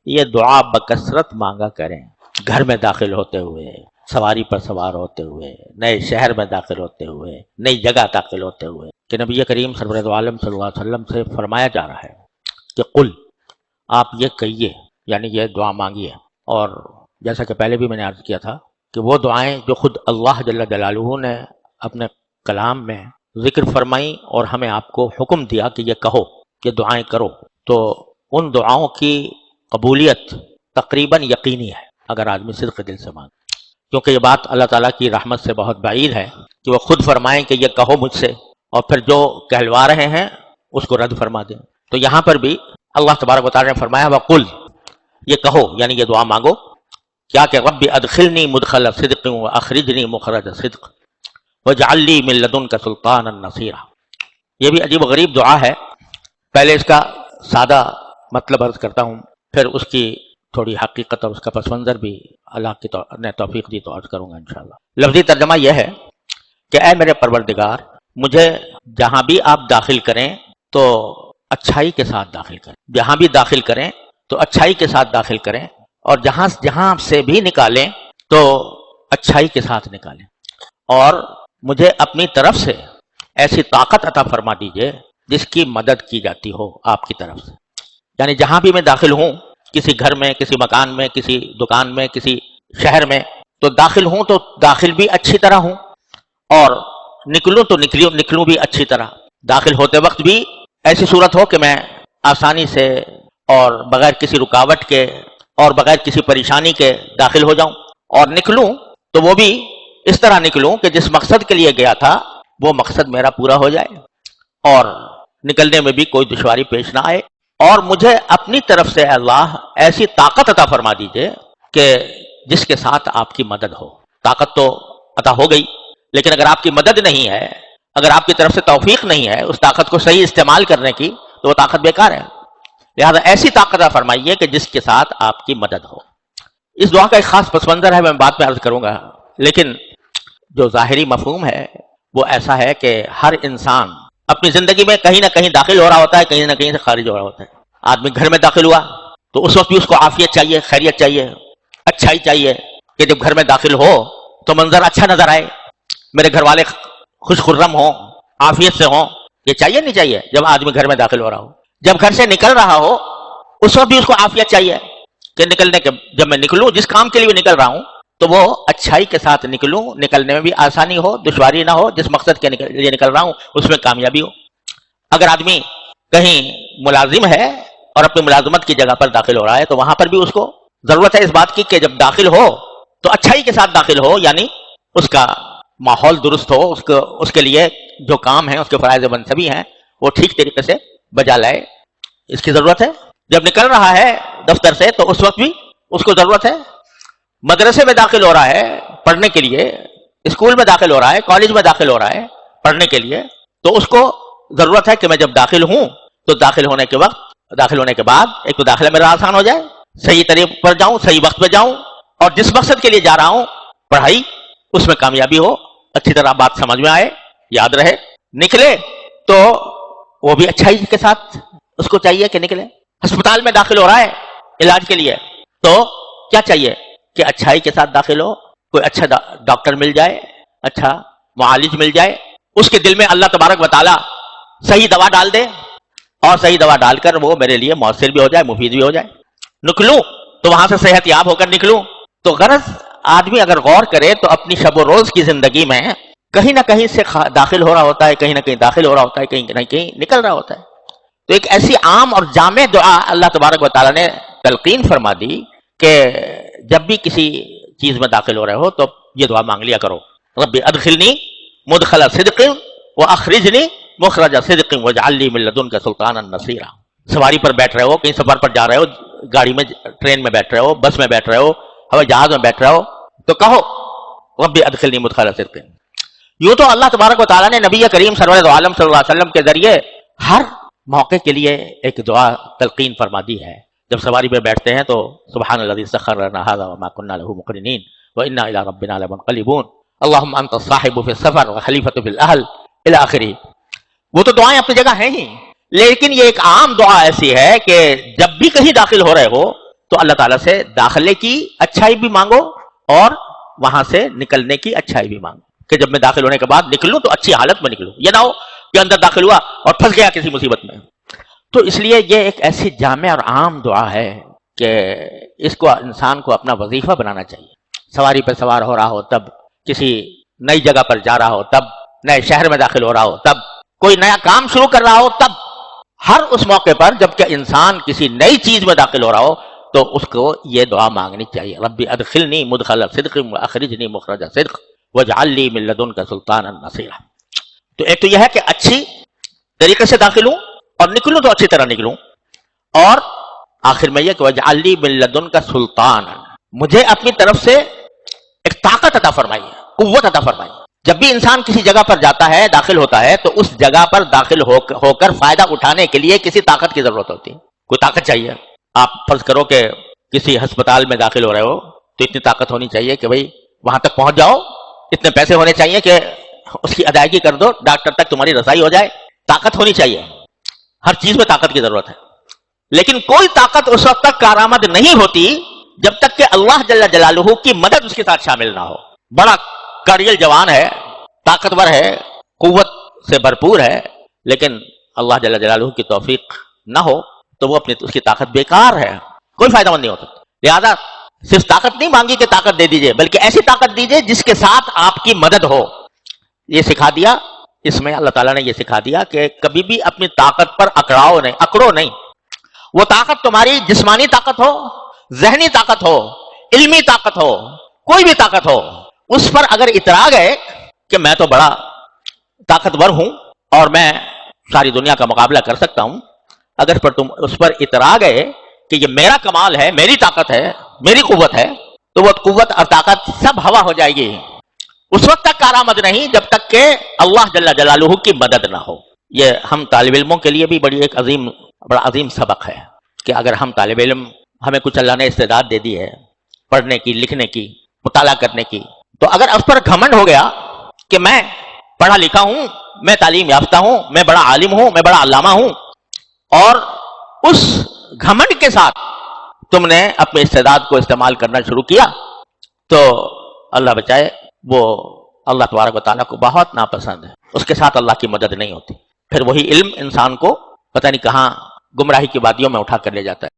یہ دعا بکثرت مانگا کریں، گھر میں داخل ہوتے ہوئے، سواری پر سوار ہوتے ہوئے، نئے شہر میں داخل ہوتے ہوئے، نئی جگہ داخل ہوتے ہوئے، کہ نبی کریم سرور دو عالم صلی اللہ علیہ وسلم سے فرمایا جا رہا ہے کہ قل، آپ یہ کہیے، یعنی یہ دعا مانگیے۔ اور جیسا کہ پہلے بھی میں نے عرض کیا تھا کہ وہ دعائیں جو خود اللہ جل جلالہ نے اپنے کلام میں ذکر فرمائی اور ہمیں آپ کو حکم دیا کہ یہ کہو، کہ دعائیں کرو، تو ان دعاؤں کی قبولیت تقریباً یقینی ہے اگر آدمی صدق دل سے مانگے، کیونکہ یہ بات اللہ تعالیٰ کی رحمت سے بہت بعید ہے کہ وہ خود فرمائیں کہ یہ کہو مجھ سے، اور پھر جو کہلوا رہے ہیں اس کو رد فرما دیں۔ تو یہاں پر بھی اللہ تبارک و تعالیٰ نے فرمایا وَقُلْ، یہ کہو، یعنی یہ دعا مانگو، کیا کہ رب ادخلنی مدخل صدق واخرجنی مخرج صدق واجعل لی من لدنک سلطانا نصیرا۔ یہ بھی عجیب و غریب دعا ہے، پہلے اس کا سادہ مطلب عرض کرتا ہوں، پھر اس کی تھوڑی حقیقت اور اس کا پس منظر بھی اللہ کی نے توفیق دی تو عرض کروں گا انشاءاللہ۔ لفظی ترجمہ یہ ہے کہ اے میرے پروردگار، مجھے جہاں بھی آپ داخل کریں تو اچھائی کے ساتھ داخل کریں، جہاں بھی داخل کریں تو اچھائی کے ساتھ داخل کریں، اور جہاں سے بھی نکالیں تو اچھائی کے ساتھ نکالیں، اور مجھے اپنی طرف سے ایسی طاقت عطا فرما دیجئے جس کی مدد کی جاتی ہو آپ کی طرف سے۔ یعنی جہاں بھی میں داخل ہوں، کسی گھر میں، کسی مکان میں، کسی دکان میں، کسی شہر میں، تو داخل ہوں تو داخل بھی اچھی طرح ہوں، اور نکلوں تو نکلوں بھی اچھی طرح۔ داخل ہوتے وقت بھی ایسی صورت ہو کہ میں آسانی سے اور بغیر کسی رکاوٹ کے اور بغیر کسی پریشانی کے داخل ہو جاؤں، اور نکلوں تو وہ بھی اس طرح نکلوں کہ جس مقصد کے لیے گیا تھا وہ مقصد میرا پورا ہو جائے، اور نکلنے میں بھی کوئی دشواری پیش نہ آئے۔ اور مجھے اپنی طرف سے اللہ ایسی طاقت عطا فرما دیجئے کہ جس کے ساتھ آپ کی مدد ہو۔ طاقت تو عطا ہو گئی، لیکن اگر آپ کی مدد نہیں ہے، اگر آپ کی طرف سے توفیق نہیں ہے اس طاقت کو صحیح استعمال کرنے کی، تو وہ طاقت بیکار ہے۔ لہذا ایسی طاقت عطا فرمائیے کہ جس کے ساتھ آپ کی مدد ہو۔ اس دعا کا ایک خاص پس منظر ہے، میں بعد میں عرض کروں گا، لیکن جو ظاہری مفہوم ہے وہ ایسا ہے کہ ہر انسان اپنی زندگی میں کہیں نہ کہیں داخل ہو رہا ہوتا ہے، کہیں نہ کہیں سے خارج ہو رہا ہوتا ہے۔ آدمی گھر میں داخل ہوا تو اس وقت بھی اس کو عافیت چاہیے، خیریت چاہیے، اچھائی چاہیے، کہ جب گھر میں داخل ہو تو منظر اچھا نظر آئے، میرے گھر والے خوش خرم ہوں، عافیت سے ہوں۔ یہ چاہیے نہیں چاہیے جب آدمی گھر میں داخل ہو رہا ہو؟ جب گھر سے نکل رہا ہو اس وقت بھی اس کو عافیت چاہیے کہ نکلنے کے جب میں نکلوں، جس کام کے لیے نکل رہا ہوں تو وہ اچھائی کے ساتھ نکلوں، نکلنے میں بھی آسانی ہو، دشواری نہ ہو، جس مقصد کے لیے نکل رہا ہوں اس میں کامیابی ہو۔ اگر آدمی کہیں ملازم ہے اور اپنی ملازمت کی جگہ پر داخل ہو رہا ہے تو وہاں پر بھی اس کو ضرورت ہے اس بات کی کہ جب داخل ہو تو اچھائی کے ساتھ داخل ہو، یعنی اس کا ماحول درست ہو، اس کے لیے جو کام ہیں، اس کے فرائض منصبی ہیں، وہ ٹھیک طریقے سے بجا لائے، اس کی ضرورت ہے۔ جب نکل رہا ہے دفتر سے تو اس وقت بھی اس کو ضرورت ہے۔ مدرسے میں داخل ہو رہا ہے پڑھنے کے لیے، اسکول میں داخل ہو رہا ہے، کالج میں داخل ہو رہا ہے پڑھنے کے لیے، تو اس کو ضرورت ہے کہ میں جب داخل ہوں تو داخل ہونے کے بعد ایک تو داخلہ میرا آسان ہو جائے، صحیح طریقے پر جاؤں، صحیح وقت پہ جاؤں، اور جس مقصد کے لیے جا رہا ہوں پڑھائی، اس میں کامیابی ہو، اچھی طرح بات سمجھ میں آئے، یاد رہے۔ نکلے تو وہ بھی اچھائی کے ساتھ اس کو چاہیے کہ نکلے۔ ہسپتال میں داخل ہو رہا ہے علاج کے لیے تو کیا چاہیے کہ اچھائی کے ساتھ داخل ہو، کوئی اچھا ڈاکٹر مل جائے، اچھا معالج مل جائے، اس کے دل میں اللہ تبارک و تعالی صحیح دوا ڈال دے، اور صحیح دوا ڈال کر وہ میرے لیے مؤثر بھی ہو جائے، مفید بھی ہو جائے۔ نکلوں تو وہاں سے صحت یاب ہو کر نکلوں۔ تو غرض آدمی اگر غور کرے تو اپنی شب و روز کی زندگی میں کہیں نہ کہیں سے داخل ہو رہا ہوتا ہے، کہیں نہ کہیں داخل ہو رہا ہوتا ہے، کہیں نہ کہیں نکل رہا ہوتا ہے۔ تو ایک ایسی عام اور جامع دعا اللہ تبارک و تعالیٰ نے تلقین فرما دی کہ جب بھی کسی چیز میں داخل ہو رہے ہو تو یہ دعا مانگ لیا کرو، رب ادخلنی مدخل صدق واخرجنی مخرج صدق واجعل لی من لدنک سلطانا نصیرا۔ سواری پر بیٹھ رہے ہو، کہیں سفر پر جا رہے ہو، گاڑی میں، ٹرین میں بیٹھ رہے ہو، بس میں بیٹھ رہے ہو، ہوائی جہاز میں بیٹھ رہے ہو، تو کہو رب ادخلنی مدخل صدق۔ یوں تو اللہ تبارک و تعالیٰ نے نبی کریم سرور دو عالم صلی اللہ علیہ وسلم کے ذریعے ہر موقع کے لیے ایک دعا تلقین فرما دی ہے۔ جب سواری پہ بیٹھتے ہیں تو سبحان الذی سخر لنا ھذا وما كنا له مقرنین وانا الى ربنا لمنقلبون اللهم انت الصاحب في السفر وخلیفۃ في الاهل الى آخری۔ وہ تو دعائیں اپنی جگہ ہیں ہی، لیکن یہ ایک عام دعا ایسی ہے کہ جب بھی کہیں داخل ہو رہے ہو تو اللہ تعالیٰ سے داخلے کی اچھائی بھی مانگو اور وہاں سے نکلنے کی اچھائی بھی مانگو کہ جب میں داخل ہونے کے بعد نکلوں تو اچھی حالت میں نکلوں، یہ نہ ہو کہ اندر داخل ہوا اور پھنس گیا کسی مصیبت میں۔ تو اس لیے یہ ایک ایسی جامع اور عام دعا ہے کہ اس کو انسان کو اپنا وظیفہ بنانا چاہیے۔ سواری پہ سوار ہو رہا ہو تب، کسی نئی جگہ پر جا رہا ہو تب، نئے شہر میں داخل ہو رہا ہو تب، کوئی نیا کام شروع کر رہا ہو تب، ہر اس موقع پر جبکہ انسان کسی نئی چیز میں داخل ہو رہا ہو تو اس کو یہ دعا مانگنی چاہیے، ربی ادخلنی مدخل صدق واخرجنی مخرج صدق واجعل لی من لدنک سلطانا نصیرا۔ تو ایک تو یہ ہے کہ اچھی طریقے سے داخل ہوں اور نکلوں تو اچھی طرح نکلوں، اور آخر میں یہ کہ واجعل لی من لدنک سلطانا، مجھے اپنی طرف سے ایک طاقت عطا فرمائیے، قوت عطا فرمائیے۔ جب بھی انسان کسی جگہ پر جاتا ہے، داخل ہوتا ہے، تو اس جگہ پر داخل ہو کر فائدہ اٹھانے کے لیے کسی طاقت کی ضرورت ہوتی ہے، کوئی طاقت چاہیے۔ آپ فرض کرو کہ کسی ہسپتال میں داخل ہو رہے ہو تو اتنی طاقت ہونی چاہیے کہ بھئی وہاں تک پہنچ جاؤ، اتنے پیسے ہونے چاہیے کہ اس کی ادائیگی کر دو، ڈاکٹر تک تمہاری رسائی ہو جائے، طاقت ہونی چاہیے، ہر چیز میں طاقت کی ضرورت ہے۔ لیکن کوئی طاقت اس وقت تک کارآمد نہیں ہوتی جب تک کہ اللہ جل جلالہ کی مدد اس کے ساتھ شامل نہ ہو۔ بڑا کاریل جوان ہے، طاقتور ہے، قوت سے بھرپور ہے، لیکن اللہ جل جلالہ کی توفیق نہ ہو تو وہ اس کی طاقت بیکار ہے، کوئی فائدہ مند نہیں ہوتا۔ لہذا صرف طاقت نہیں مانگی کہ طاقت دے دیجئے، بلکہ ایسی طاقت دیجئے جس کے ساتھ آپ کی مدد ہو۔ یہ سکھا دیا اس میں، اللہ تعالیٰ نے یہ سکھا دیا کہ کبھی بھی اپنی طاقت پر اکڑو نہیں۔ وہ طاقت تمہاری جسمانی طاقت ہو، ذہنی طاقت ہو، علمی طاقت ہو، کوئی بھی طاقت ہو، اس پر اگر اترا گئے کہ میں تو بڑا طاقتور ہوں اور میں ساری دنیا کا مقابلہ کر سکتا ہوں، اگر تم اس پر اترا گئے کہ یہ میرا کمال ہے، میری طاقت ہے، میری قوت ہے، تو وہ قوت اور طاقت سب ہوا ہو جائے گی، اس وقت تک کارآمد نہیں جب تک کہ اللہ جل جلالہ کی مدد نہ ہو۔ یہ ہم طالب علموں کے لیے بھی بڑا عظیم سبق ہے کہ اگر ہم طالب علم، ہمیں کچھ اللہ نے استعداد دے دی ہے پڑھنے کی، لکھنے کی، مطالعہ کرنے کی، تو اگر اس پر گھمنڈ ہو گیا کہ میں پڑھا لکھا ہوں، میں تعلیم یافتہ ہوں، میں بڑا عالم ہوں، میں بڑا علامہ ہوں، اور اس گھمنڈ کے ساتھ تم نے اپنے استعداد کو استعمال کرنا شروع کیا تو اللہ بچائے وہ اللہ تبارک و تعالیٰ کو بہت ناپسند ہے، اس کے ساتھ اللہ کی مدد نہیں ہوتی، پھر وہی علم انسان کو پتہ نہیں کہاں گمراہی کی وادیوں میں اٹھا کر لے جاتا ہے۔